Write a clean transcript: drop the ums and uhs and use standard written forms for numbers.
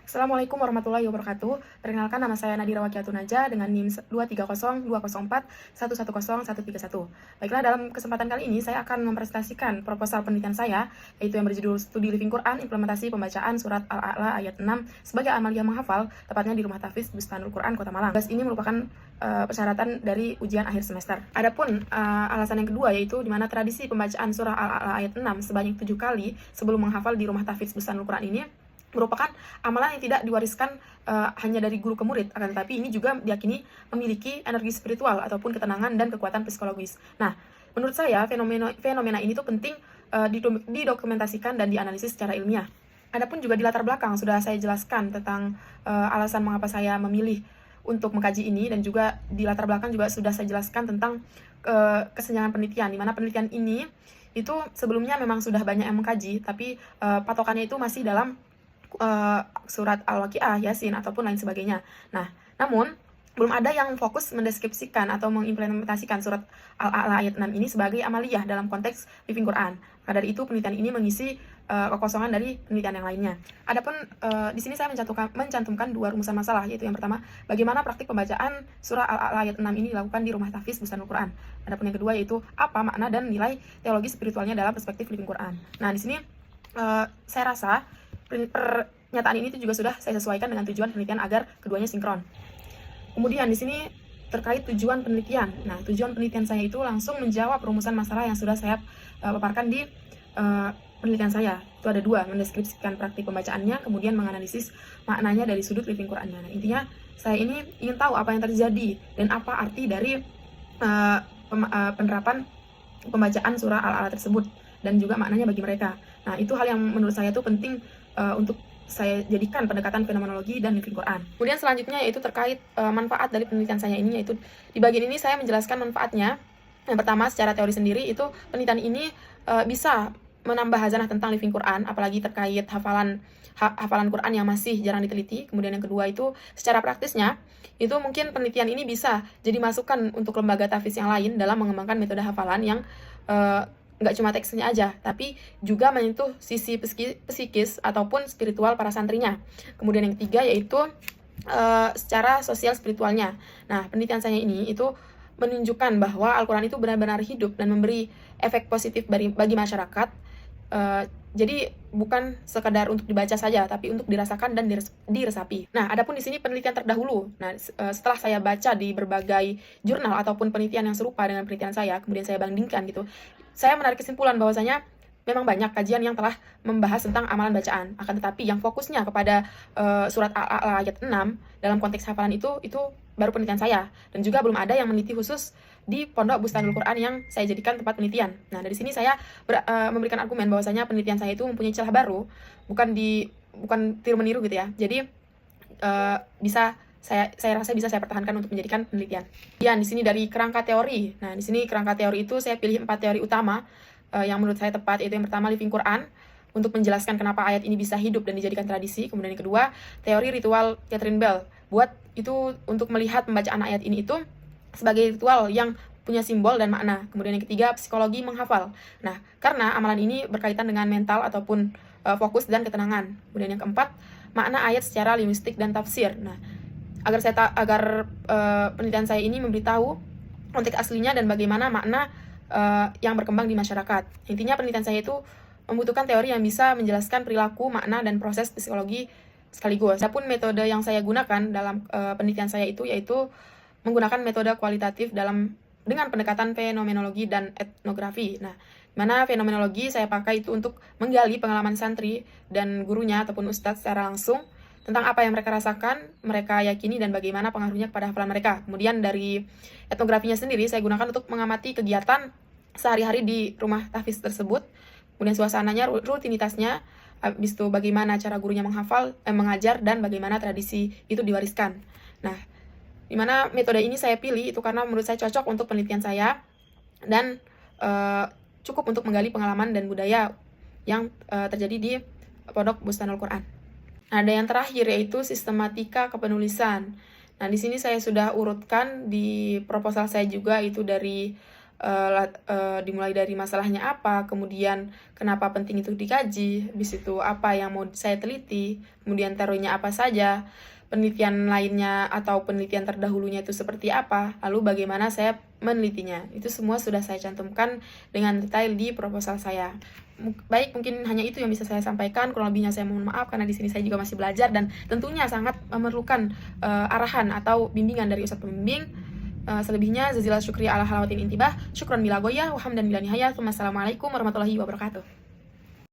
Assalamualaikum warahmatullahi wabarakatuh. Perkenalkan, nama saya Nadira Wakiatunaja dengan NIM 2302041110131. Baiklah, dalam kesempatan kali ini saya akan mempresentasikan proposal penelitian saya, yaitu yang berjudul Studi Living Quran, Implementasi Pembacaan Surat Al-A'la ayat 6 sebagai amaliyah menghafal, tepatnya di Rumah Tahfiz Bustanul Quran, Kota Malang. Ini merupakan persyaratan dari ujian akhir semester. Adapun alasan yang kedua, yaitu di mana tradisi pembacaan surah Al-A'la ayat 6 sebanyak 7 kali sebelum menghafal di Rumah Tahfiz Bustanul Quran ini merupakan amalan yang tidak diwariskan hanya dari guru ke murid, akan tetapi ini juga diyakini memiliki energi spiritual ataupun ketenangan dan kekuatan psikologis. Nah, menurut saya fenomena ini tuh penting didokumentasikan dan dianalisis secara ilmiah. Adapun juga di latar belakang sudah saya jelaskan tentang alasan mengapa saya memilih untuk mengkaji ini, dan juga di latar belakang juga sudah saya jelaskan tentang kesenjangan penelitian, di mana penelitian ini itu sebelumnya memang sudah banyak yang mengkaji, tapi patokannya itu masih dalam surat Al-Waqiah, Yasin, ataupun lain sebagainya. Nah, namun belum ada yang fokus mendeskripsikan atau mengimplementasikan surat Al-A'la ayat 6 ini sebagai amaliyah dalam konteks living Quran. Maka dari itu penelitian ini mengisi kekosongan dari penelitian yang lainnya. Adapun di sini saya mencantumkan dua rumusan masalah, yaitu yang pertama, bagaimana praktik pembacaan surah Al-A'la ayat 6 ini dilakukan di Rumah Tahfiz Bustanul Quran. Adapun yang kedua, yaitu apa makna dan nilai teologi spiritualnya dalam perspektif living Quran. Nah, di sini saya rasa pernyataan ini juga sudah saya sesuaikan dengan tujuan penelitian agar keduanya sinkron. Kemudian di sini terkait tujuan penelitian. Nah, tujuan penelitian saya itu langsung menjawab rumusan masalah yang sudah saya paparkan di penelitian saya. Itu ada dua, mendeskripsikan praktik pembacaannya, kemudian menganalisis maknanya dari sudut living Qurannya. Nah, intinya saya ini ingin tahu apa yang terjadi dan apa arti dari penerapan pembacaan surah Al-A'la tersebut dan juga maknanya bagi mereka. Nah, itu hal yang menurut saya itu penting untuk saya jadikan pendekatan fenomenologi dan living Quran. Kemudian selanjutnya yaitu terkait manfaat dari penelitian saya ini, yaitu di bagian ini saya menjelaskan manfaatnya. Yang pertama, secara teori sendiri itu penelitian ini bisa menambah hazanah tentang living Quran, apalagi terkait hafalan Quran yang masih jarang diteliti. Kemudian yang kedua itu secara praktisnya, itu mungkin penelitian ini bisa jadi masukan untuk lembaga tahfiz yang lain dalam mengembangkan metode hafalan yang nggak cuma teksnya aja, tapi juga menyentuh sisi psikis ataupun spiritual para santrinya. Kemudian yang ketiga yaitu secara sosial spiritualnya. Nah, penelitian saya ini itu menunjukkan bahwa Al-Quran itu benar-benar hidup dan memberi efek positif bagi masyarakat. Jadi bukan sekadar untuk dibaca saja, tapi untuk dirasakan dan diresapi. Nah, adapun di sini penelitian terdahulu. Nah, setelah saya baca di berbagai jurnal ataupun penelitian yang serupa dengan penelitian saya, kemudian saya bandingkan gitu, saya menarik kesimpulan bahwasanya memang banyak kajian yang telah membahas tentang amalan bacaan. Akan tetapi yang fokusnya kepada surat Al-A'la ayat 6 dalam konteks hafalan itu baru penelitian saya, dan juga belum ada yang meneliti khusus di Pondok Bustanul Quran yang saya jadikan tempat penelitian. Nah, dari sini saya memberikan argumen bahwasanya penelitian saya itu mempunyai celah baru, bukan tiru meniru gitu ya. Jadi saya rasa bisa saya pertahankan untuk menjadikan penelitian. Dan di sini dari kerangka teori. Nah, di sini kerangka teori itu saya pilih 4 teori utama yang menurut saya tepat, yaitu yang pertama living Quran, untuk menjelaskan kenapa ayat ini bisa hidup dan dijadikan tradisi. Kemudian yang kedua, teori ritual Catherine Bell, buat itu untuk melihat pembacaan ayat ini itu sebagai ritual yang punya simbol dan makna. Kemudian yang ketiga, psikologi menghafal. Nah, karena amalan ini berkaitan dengan mental ataupun fokus dan ketenangan. Kemudian yang keempat, makna ayat secara linguistik dan tafsir. Nah, agar penelitian saya ini memberitahu konteks aslinya dan bagaimana makna yang berkembang di masyarakat. Intinya penelitian saya itu membutuhkan teori yang bisa menjelaskan perilaku, makna, dan proses psikologi sekaligus. Adapun metode yang saya gunakan dalam penelitian saya itu yaitu menggunakan metode kualitatif dengan pendekatan fenomenologi dan etnografi. Nah, mana fenomenologi saya pakai itu untuk menggali pengalaman santri dan gurunya ataupun ustadz secara langsung tentang apa yang mereka rasakan, mereka yakini, dan bagaimana pengaruhnya kepada hafalan mereka. Kemudian dari etnografinya sendiri saya gunakan untuk mengamati kegiatan sehari-hari di rumah tahfiz tersebut, kemudian suasananya, rutinitasnya, habis itu bagaimana cara gurunya mengajar, dan bagaimana tradisi itu diwariskan. Nah, dimana metode ini saya pilih itu karena menurut saya cocok untuk penelitian saya dan cukup untuk menggali pengalaman dan budaya yang terjadi di Pondok Bustanul Quran. Nah, ada yang terakhir yaitu sistematika kepenulisan. Nah, di sini saya sudah urutkan di proposal saya juga itu dari dimulai dari masalahnya apa, kemudian kenapa penting itu dikaji, habis itu apa yang mau saya teliti, kemudian teorinya apa saja, penelitian lainnya atau penelitian terdahulunya itu seperti apa, lalu bagaimana saya menelitinya. Itu semua sudah saya cantumkan dengan detail di proposal saya. Baik, mungkin hanya itu yang bisa saya sampaikan. Kurang lebihnya saya mohon maaf karena di sini saya juga masih belajar dan tentunya sangat memerlukan arahan atau bimbingan dari ustadz pembimbing. Selebihnya jazakallahu syukri ala halawatin intibah, syukran bila goyah, wa hamdan bila nihayah. Wassalamualaikum warahmatullahi wabarakatuh.